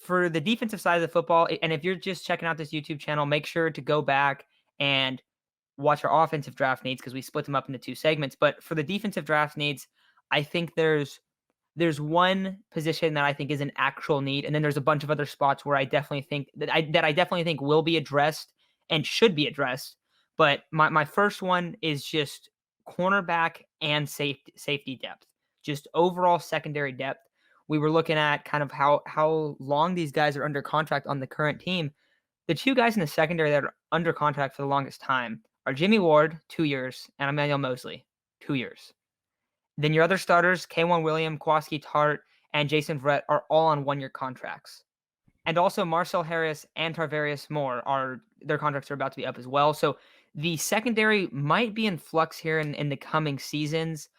for the defensive side of the football, and if you're just checking out this YouTube channel, make sure to go back and watch our offensive draft needs because we split them up into 2 segments. But for the defensive draft needs, I think there's one position that I think is an actual need, and then there's a bunch of other spots where I definitely think that I definitely think will be addressed and should be addressed. But my first one is just cornerback and safety depth, just overall secondary depth. We were looking at kind of how long these guys are under contract on the current team. The 2 guys in the secondary that are under contract for the longest time are Jimmy Ward, 2 years, and Emmanuel Mosley, 2 years. Then your other starters, K'Wan Williams, Kwaski Tart, and Jason Verrett are all on 1-year contracts. And also Marcel Harris and Tarvarius Moore their contracts are about to be up as well. So the secondary might be in flux here in the coming seasons.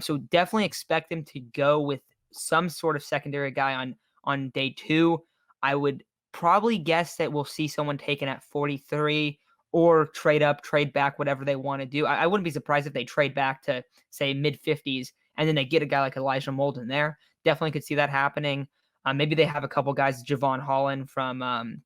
So definitely expect them to go with some sort of secondary guy on day 2. I would probably guess that we'll see someone taken at 43 or trade up, trade back, whatever they want to do. I wouldn't be surprised if they trade back to, say, mid-50s, and then they get a guy like Elijah Molden there. Definitely could see that happening. Maybe they have a couple guys, Javon Holland from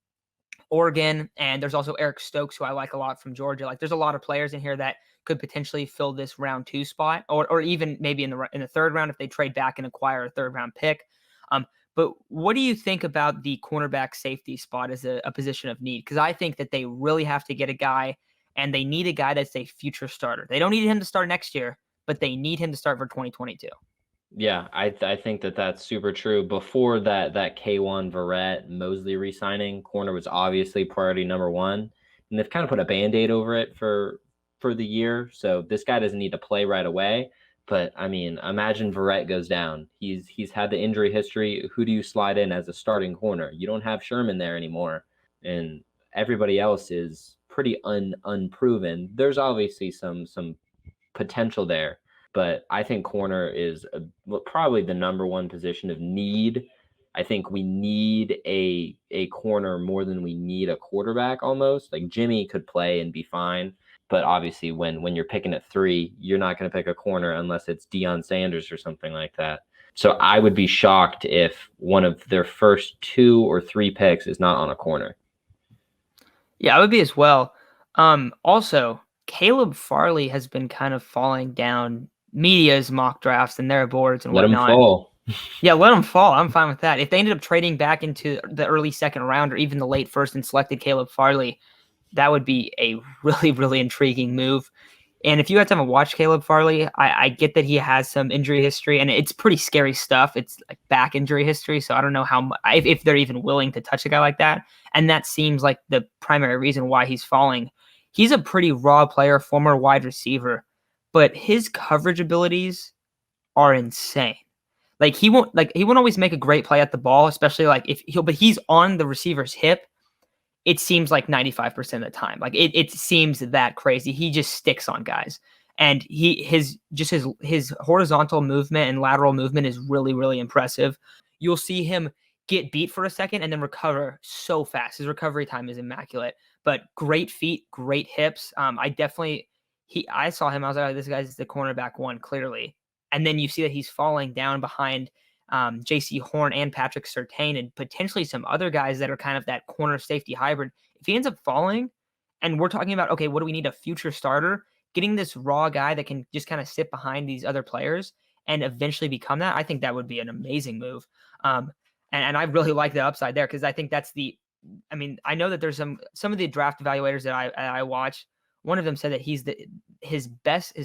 Oregon, and there's also Eric Stokes, who I like a lot from Georgia. Like, there's a lot of players in here that could potentially fill this round 2 spot, or even maybe in the third round if they trade back and acquire a 3rd round pick. But what do you think about the cornerback safety spot as a position of need? Because I think that they really have to get a guy, and they need a guy that's a future starter. They don't need him to start next year, but they need him to start for 2022. Yeah, I think that's super true. Before that K'Wan Verrett Mosley re-signing, corner was obviously priority number 1, and they've kind of put a Band-Aid over it for the year. So this guy doesn't need to play right away. But I mean, imagine Verrett goes down. He's had the injury history. Who do you slide in as a starting corner? You don't have Sherman there anymore, and everybody else is pretty unproven. There's obviously some potential there, but I think corner is probably the number 1 position of need. I think we need a corner more than we need a quarterback almost. Like Jimmy could play and be fine, but obviously when you're picking at 3, you're not going to pick a corner unless it's Deion Sanders or something like that. So I would be shocked if one of their first 2 or 3 picks is not on a corner. Yeah, I would be as well. Also, Caleb Farley has been kind of falling down media's mock drafts and their boards and whatnot. Let him fall. Yeah, let him fall. I'm fine with that. If they ended up trading back into the early 2nd round or even the late 1st and selected Caleb Farley, that would be a really, really intriguing move. And if you guys haven't watched Caleb Farley, I get that he has some injury history, and it's pretty scary stuff. It's like back injury history, so I don't know if they're even willing to touch a guy like that. And that seems like the primary reason why he's falling. He's a pretty raw player, former wide receiver, but his coverage abilities are insane. Like he won't always make a great play at the ball, especially like but he's on the receiver's hip. It seems like 95% of the time. Like it seems that crazy. He just sticks on guys. And his horizontal movement and lateral movement is really, really impressive. You'll see him get beat for a second and then recover so fast. His recovery time is immaculate. But great feet, great hips. I saw him. I was like, oh, this guy's the cornerback 1, clearly. And then you see that he's falling down behind J.C. Horn and Patrick Surtain and potentially some other guys that are kind of that corner safety hybrid. If he ends up falling, and we're talking about, okay, what do we need? A future starter? Getting this raw guy that can just kind of sit behind these other players and eventually become that, I think that would be an amazing move. And I really like the upside there because I think that's I know that there's some of the draft evaluators that I watch. One of them said that he's his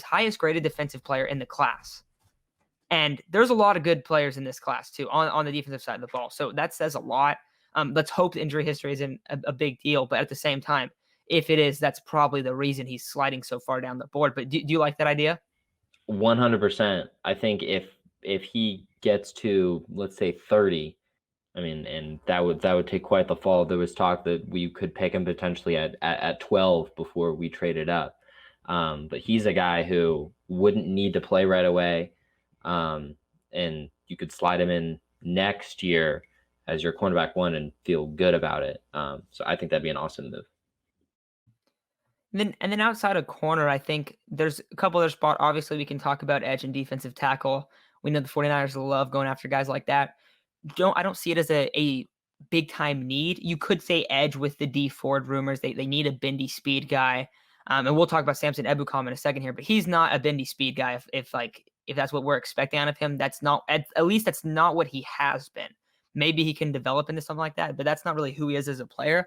highest graded defensive player in the class. And there's a lot of good players in this class too on the defensive side of the ball. So that says a lot. Let's hope the injury history isn't a big deal. But at the same time, if it is, that's probably the reason he's sliding so far down the board. But do you like that idea? 100%. I think if he gets to, let's say, 30, and that would take quite the fall. There was talk that we could pick him potentially at 12 before we traded up. But he's a guy who wouldn't need to play right away. And you could slide him in next year as your cornerback 1 and feel good about it. So I think that'd be an awesome move. And then outside of corner, I think there's a couple other spots. Obviously, we can talk about edge and defensive tackle. We know the 49ers love going after guys like that. I don't see it as a big time need. You could say edge with the D Ford rumors. They need a bendy speed guy. And we'll talk about Samson Ebukam in a second here, but he's not a bendy speed guy. If that's what we're expecting out of him, that's not at least that's not what he has been. Maybe he can develop into something like that, but that's not really who he is as a player.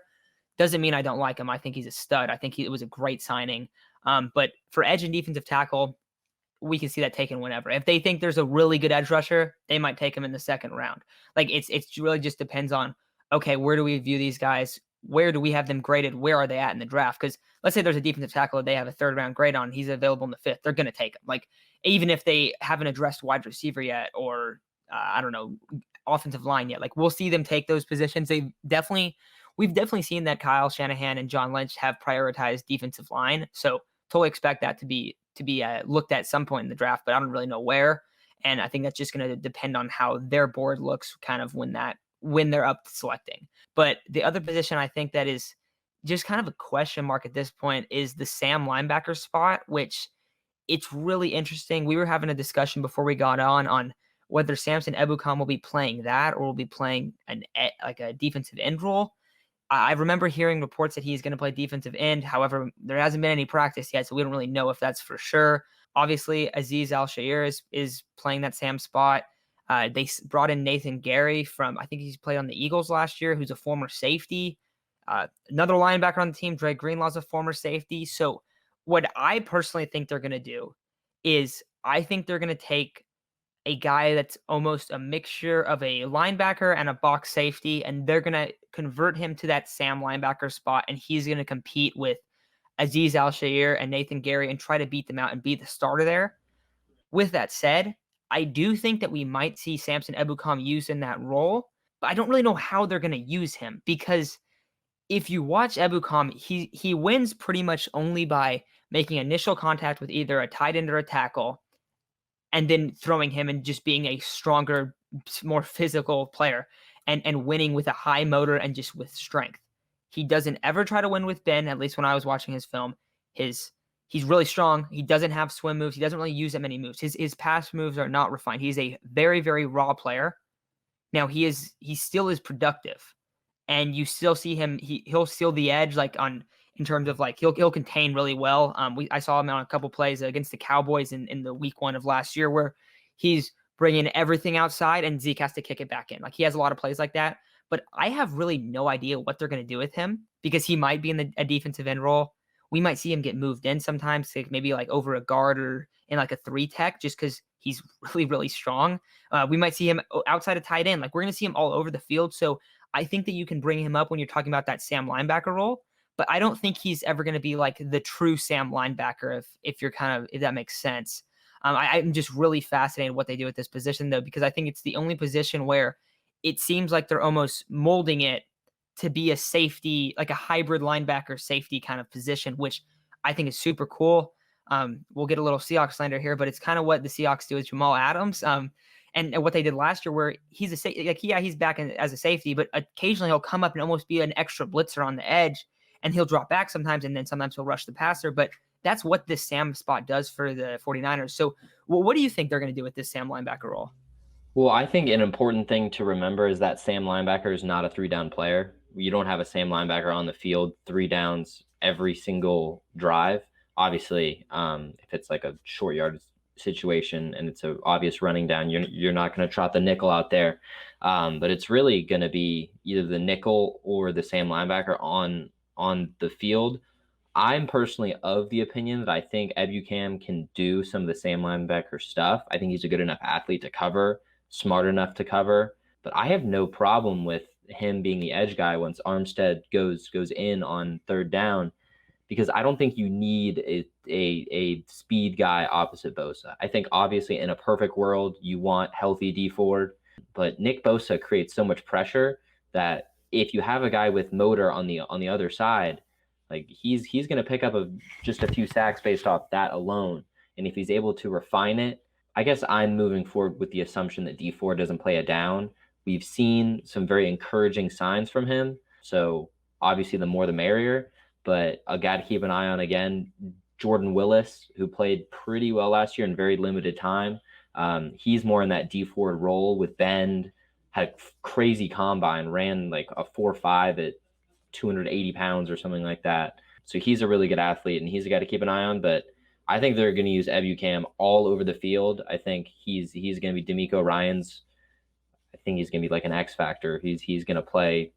Doesn't mean I don't like him. I think he's a stud. I think it was a great signing. But for edge and defensive tackle, we can see that taken whenever. If they think there's a really good edge rusher, they might take him in the second round. Like it's really just depends on, okay, where do we view these guys? Where do we have them graded? Where are they at in the draft? Because let's say there's a defensive tackle that they have a third round grade on, he's available in the fifth. They're going to take him. Like even if they haven't addressed wide receiver yet, or I don't know, offensive line yet, like we'll see them take those positions. We've definitely seen that Kyle Shanahan and John Lynch have prioritized defensive line. So totally expect that to be looked at some point in the draft, but I don't really know where. And I think that's just going to depend on how their board looks kind of when they're up selecting. But the other position I think that is just kind of a question mark at this point is the Sam linebacker spot, which it's really interesting. We were having a discussion before we got on whether Samson Ebukam will be playing that or will be playing like a defensive end role. I remember hearing reports that he's going to play defensive end. However, there hasn't been any practice yet, so we don't really know if that's for sure. Obviously, Azeez Al-Shaair is playing that Sam spot. They brought in Nathan Gary I think he's played on the Eagles last year, who's a former safety. Another linebacker on the team, Dre Greenlaw's a former safety. So what I personally think they're going to do is I think they're going to take a guy that's almost a mixture of a linebacker and a box safety, and they're going to convert him to that Sam linebacker spot, and he's going to compete with Azeez Al-Shaair and Nathan Gary and try to beat them out and be the starter there. With that said, I do think that we might see Samson Ebukam used in that role, but I don't really know how they're going to use him, because if you watch Ebukam, he wins pretty much only by making initial contact with either a tight end or a tackle, and then throwing him and just being a stronger, more physical player and winning with a high motor and just with strength. He doesn't ever try to win with Ben, at least when I was watching his film. He's really strong. He doesn't have swim moves. He doesn't really use that many moves. His pass moves are not refined. He's a very, very raw player. Now he still is productive. And you still see him, he'll steal the edge in terms of he'll contain really well. I saw him on a couple plays against the Cowboys in the week 1 of last year where he's bringing everything outside and Zeke has to kick it back in. Like he has a lot of plays like that, but I have really no idea what they're going to do with him because he might be in a defensive end role. We might see him get moved in sometimes, maybe like over a guard or in like a 3 tech, just because he's really, really strong. We might see him outside of tight end. Like we're going to see him all over the field. So I think that you can bring him up when you're talking about that Sam linebacker role, but I don't think he's ever going to be like the true Sam linebacker if that makes sense. I'm just really fascinated what they do with this position though, because I think it's the only position where it seems like they're almost molding it to be a safety, like a hybrid linebacker safety kind of position, which I think is super cool. We'll get a little Seahawks slander here, but it's kind of what the Seahawks do with Jamal Adams. And what they did last year, where he's he's back as a safety, but occasionally he'll come up and almost be an extra blitzer on the edge, and he'll drop back sometimes, and then sometimes he'll rush the passer. But that's what this Sam spot does for the 49ers. So what do you think they're going to do with this Sam linebacker role? Well, I think an important thing to remember is that Sam linebacker is not a 3-down player. You don't have a Sam linebacker on the field 3 downs every single drive. Obviously, if it's like a short yard situation and it's an obvious running down, you're not going to trot the nickel out there. But it's really going to be either the nickel or the Sam linebacker on the field. I'm personally of the opinion that I think Ebukam can do some of the Sam linebacker stuff. I think he's a good enough athlete to cover, smart enough to cover, but I have no problem with him being the edge guy once Armstead goes in on 3rd down, because I don't think you need a speed guy opposite Bosa. I think obviously in a perfect world, you want healthy D Ford, but Nick Bosa creates so much pressure that if you have a guy with motor on the other side, like he's going to pick up just a few sacks based off that alone. And if he's able to refine it, I guess I'm moving forward with the assumption that D Ford doesn't play a down. We've seen some very encouraging signs from him. So obviously the more the merrier. But a guy to keep an eye on again, Jordan Willis, who played pretty well last year in very limited time. He's more in that D Ford role with bend, had crazy combine, ran like a 4.5 at 280 pounds or something like that. So he's a really good athlete, and he's a guy to keep an eye on. But I think they're going to use Ebukam all over the field. I think he's going to be D'Amico Ryan's. I think he's going to be like an X factor. He's going to play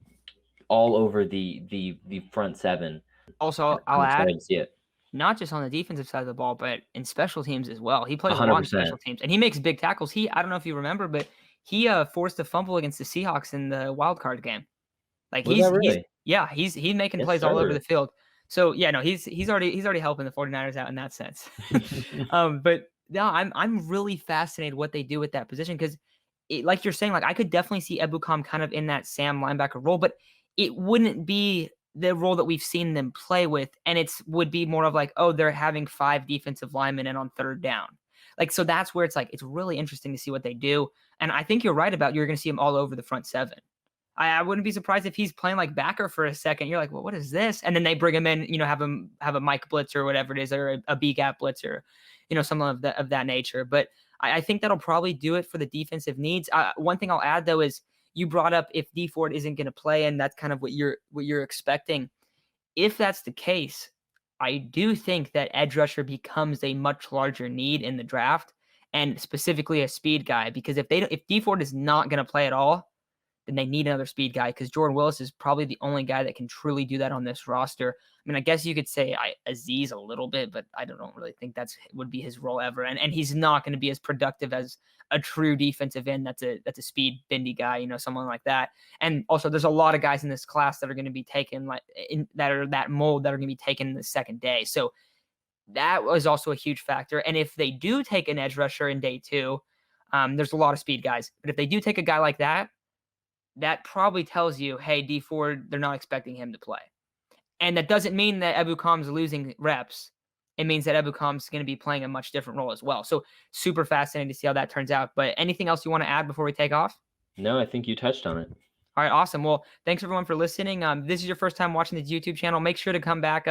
all over the front seven. Also, I'm I'll add, excited to see it. not just on the defensive side of the ball, but in special teams as well. He plays a lot in 100%. special teams, and he makes big tackles. I don't know if you remember, but he forced a fumble against the Seahawks in the wild card game. Like Was that really? he's making Yes, plays all over sir. the field. So yeah, no, he's already helping the 49ers out in that sense. But no, I'm really fascinated what they do with that position, because like you're saying, like I could definitely see Ebukam kind of in that Sam linebacker role, but it wouldn't be the role that we've seen them play with, and would be more of like, oh, they're having 5 defensive linemen and on third down. Like, so that's where it's like, it's really interesting to see what they do. And I think you're right about, you're going to see him all over the front seven. I wouldn't be surprised if he's playing like backer for a second. You're like, well, what is this? And then they bring him in, have a Mike blitz or whatever it is, or a B gap blitz, or, something of that nature. But I think that'll probably do it for the defensive needs. One thing I'll add though is, you brought up if D Ford isn't going to play, and that's kind of what you're expecting. If that's the case, I do think that edge rusher becomes a much larger need in the draft, and specifically a speed guy, because if D Ford is not going to play at all, then they need another speed guy, because Jordan Willis is probably the only guy that can truly do that on this roster. I mean, I guess you could say Aziz a little bit, but I don't really think would be his role ever. And he's not going to be as productive as a true defensive end that's a speed bendy guy, someone like that. And also, there's a lot of guys in this class that are going to be taken that are that mold that are going to be taken in the second day. So that was also a huge factor. And if they do take an edge rusher in day 2, there's a lot of speed guys. But if they do take a guy like that, that probably tells you, hey, D Ford, they're not expecting him to play. And that doesn't mean that Ebukam's losing reps. It means that Ebukam's going to be playing a much different role as well. So super fascinating to see how that turns out. But anything else you want to add before we take off? No, I think you touched on it. All right, awesome. Well, thanks everyone for listening. This is your first time watching the YouTube channel. Make sure to come back.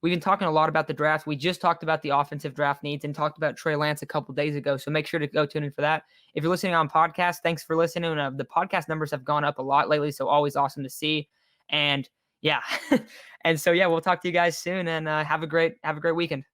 We've been talking a lot about the draft. We just talked about the offensive draft needs and talked about Trey Lance a couple days ago. So make sure to go tune in for that. If you're listening on podcast, thanks for listening. The podcast numbers have gone up a lot lately, so always awesome to see. And yeah, and so yeah, we'll talk to you guys soon. And have a great weekend.